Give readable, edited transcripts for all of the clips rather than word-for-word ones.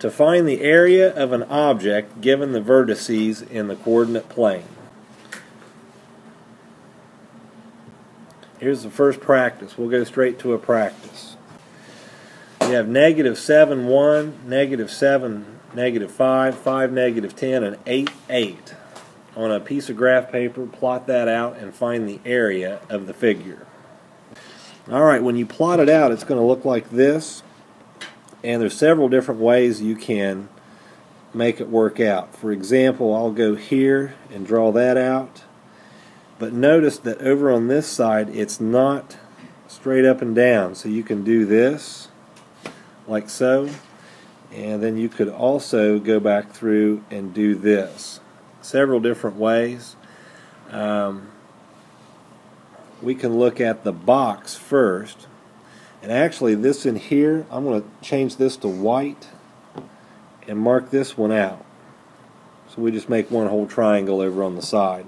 To find the area of an object given the vertices in the coordinate plane. Here's the first practice. We'll go straight to a practice. We have -7, 1, -7, -5, 5, -10, and 8, 8. On a piece of graph paper, plot that out and find the area of the figure. Alright, when you plot it out, it's going to look like this. And there's several different ways you can make it work out. For example, I'll go here and draw that out. But notice that over on this side, it's not straight up and down. So you can do this, like so. And then you could also go back through and do this. Several different ways. We can look at the box first. And actually, this in here, I'm going to change this to white and mark this one out. So we just make one whole triangle over on the side.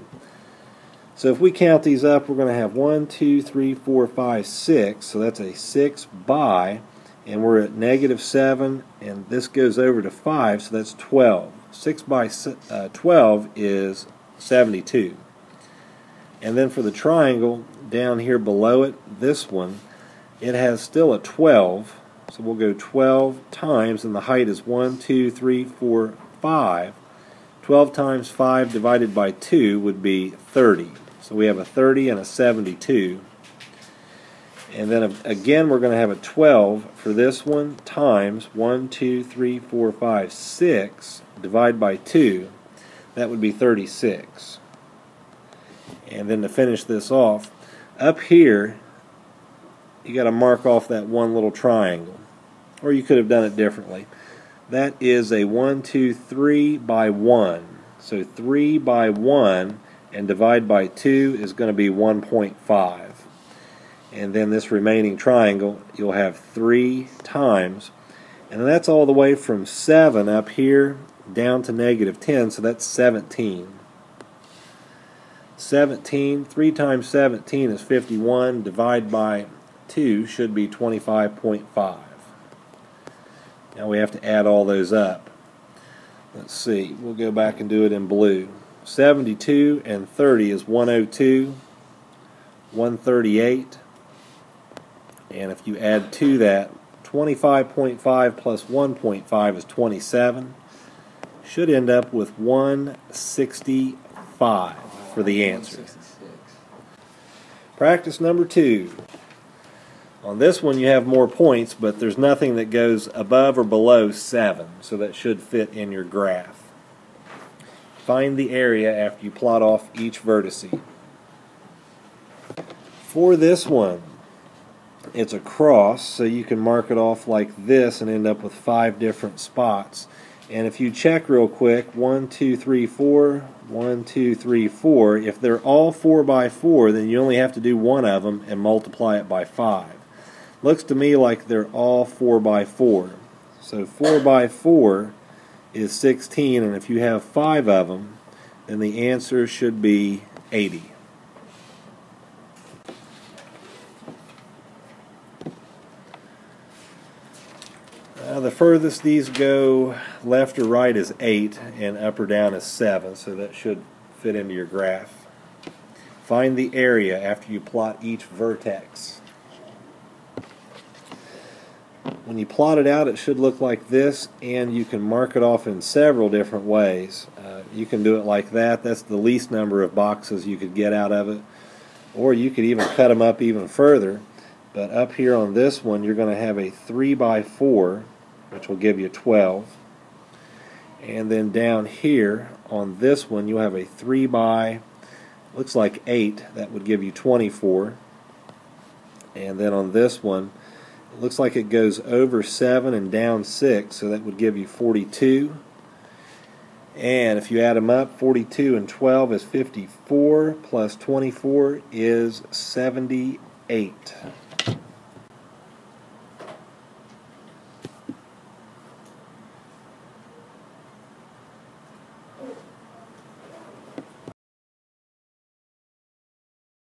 So if we count these up, we're going to have 1, 2, 3, 4, 5, 6. So that's a 6 by, and we're at -7, and this goes over to 5, so that's 12. 6 by 12 is 72. And then for the triangle, down here below it, this one, it has still a 12, so we'll go 12 times, and the height is 1, 2, 3, 4, 5. 12 times 5 divided by 2 would be 30. So we have a 30 and a 72. And then again, we're going to have a 12 for this one times 1, 2, 3, 4, 5, 6 divided by 2. That would be 36. And then to finish this off, up here, you got to mark off that one little triangle, or you could have done it differently. That is a 1, 2, 3 by 1. So 3 by 1 and divide by 2 is going to be 1.5. And then this remaining triangle, you'll have 3 times, and that's all the way from 7 up here down to -10, so that's 17. 17, 3 times 17 is 51, divide by 2 should be 25.5. Now we have to add all those up. Let's see, we'll go back and do it in blue. 72 and 30 is 102, 138, and if you add to that, 25.5 plus 1.5 is 27. Should end up with 165 for the answer. Practice number 2. On this one you have more points, but there's nothing that goes above or below 7, so that should fit in your graph. Find the area after you plot off each vertice. For this one, it's a cross, so you can mark it off like this and end up with 5 different spots. And if you check real quick, 1, 2, 3, 4, 1, 2, 3, 4, if they're all 4 by 4, then you only have to do one of them and multiply it by 5. Looks to me like they're all 4 by 4. So 4 by 4 is 16, and if you have 5 of them, then the answer should be 80. The furthest these go left or right is 8, and up or down is 7, so that should fit into your graph. Find the area after you plot each vertex. When you plot it out, it should look like this, and you can mark it off in several different ways. You can do it like that. That's the least number of boxes you could get out of it. Or you could even cut them up even further. But up here on this one, you're going to have a 3 by 4, which will give you 12. And then down here on this one, you'll have a 3 by, looks like 8, that would give you 24. And then on this one, it looks like it goes over 7 and down 6, so that would give you 42. And if you add them up, 42 and 12 is 54, plus 24 is 78.